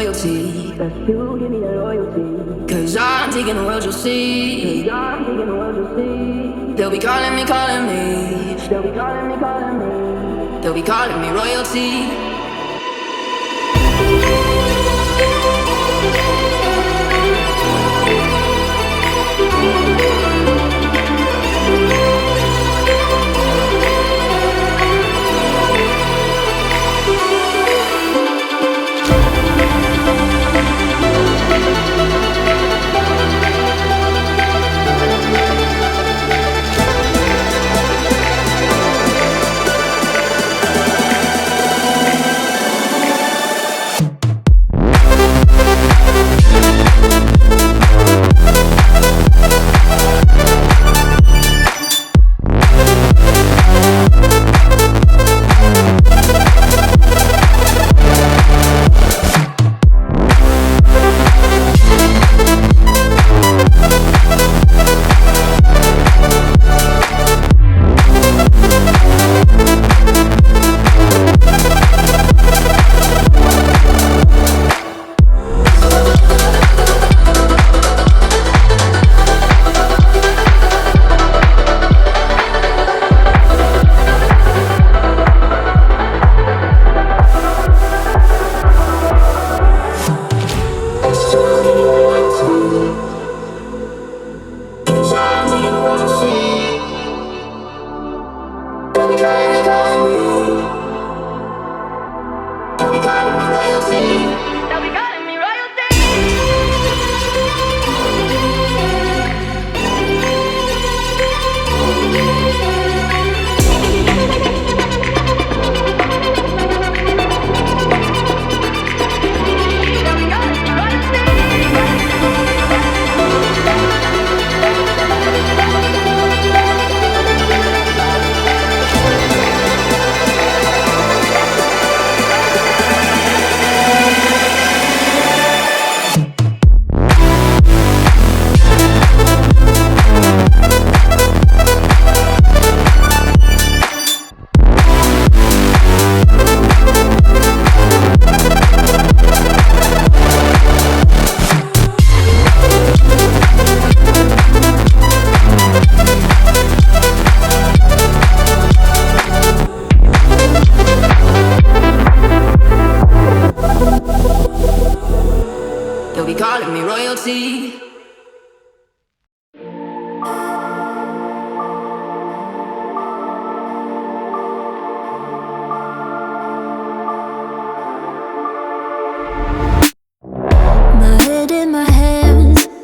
royalty. Cause I'm taking the world, you'll see. They'll be calling me, calling me. They'll be calling me royalty.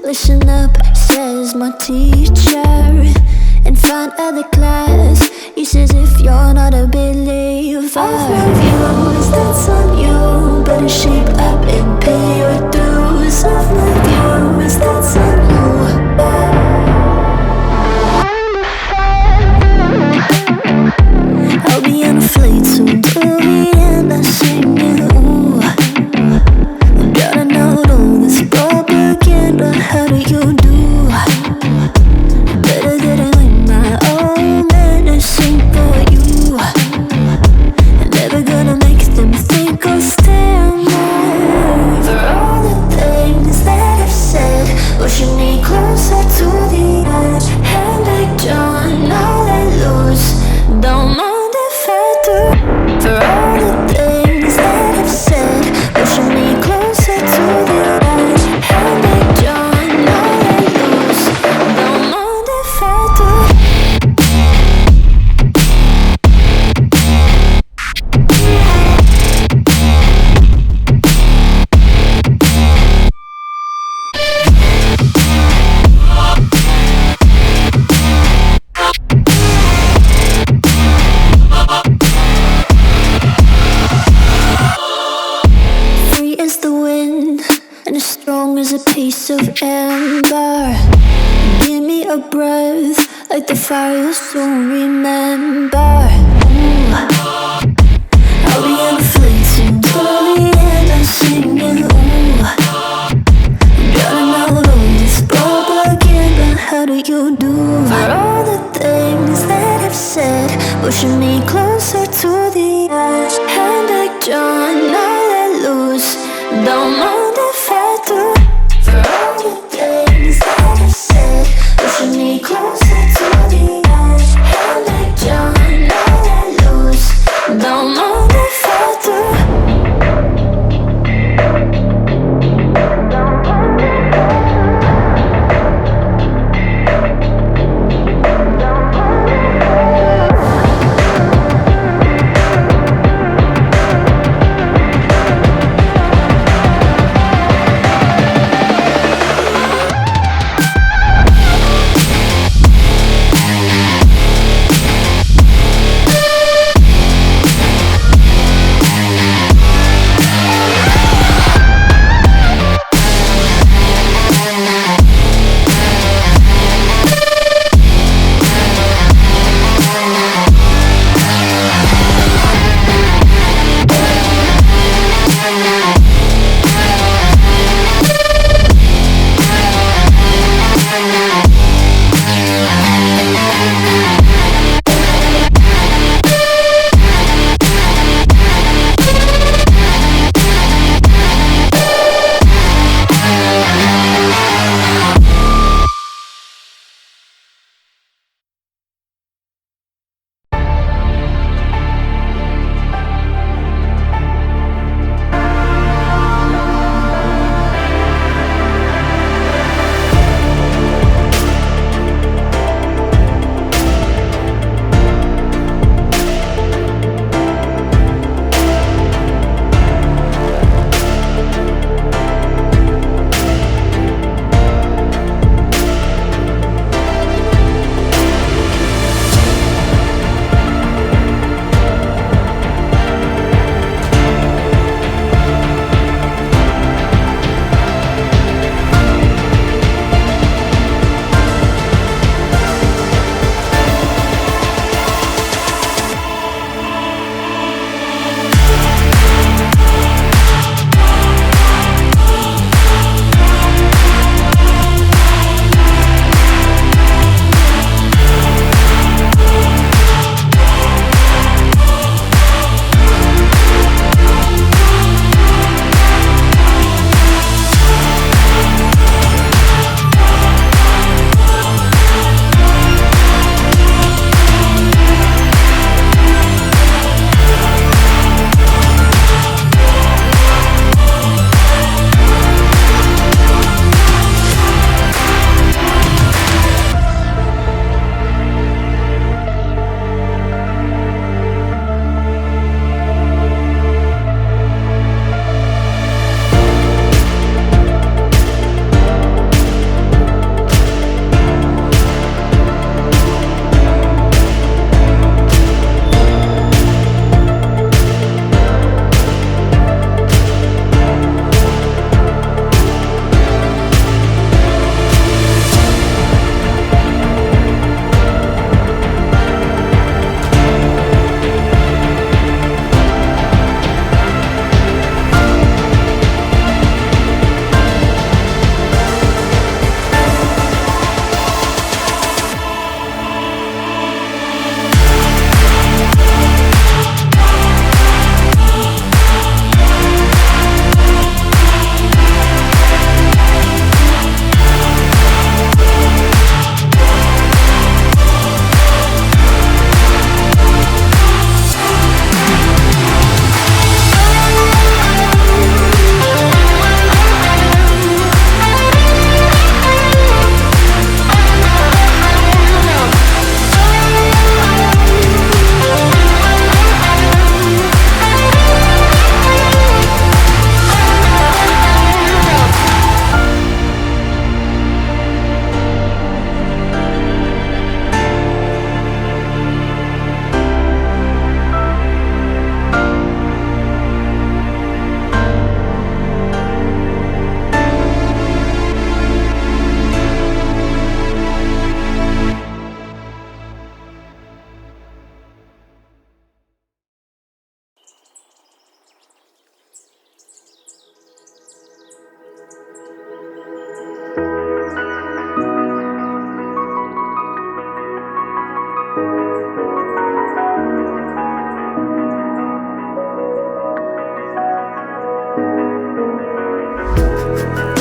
Listen up, says my teacher. In front of the class, he says if you're not a believer, I'll love you, that's on you. Better shape up and pay your dues. I'll love you, that's on you. I'll be on a flight soon to the end. I sing you. Gotta know all this propaganda. How do you do? Better that I learn my own medicine for you. Never gonna make them think I'll stand there. For all the things that I've said, pushing me closer to the edge. And I don't know let loose. Don't mind if I do. For all the things that I've said, pushing me closer to the edge. And I don't know let loose. Don't mind if I do. Free as the wind and as strong as a piece of amber. Give me a breath like the fire you'll soon remember. Ooh. I'll be on a flight soon to the end. I'm singing. Ooh. Gotta know all this propaganda. How do you do? For all the things that I've said, pushing me closer to the edge. And I don't know let loose. Don't mind if I do. For all the things that I said, pushing me closer to the edge. Hell like John, now I lose. Don't mind if I do. you.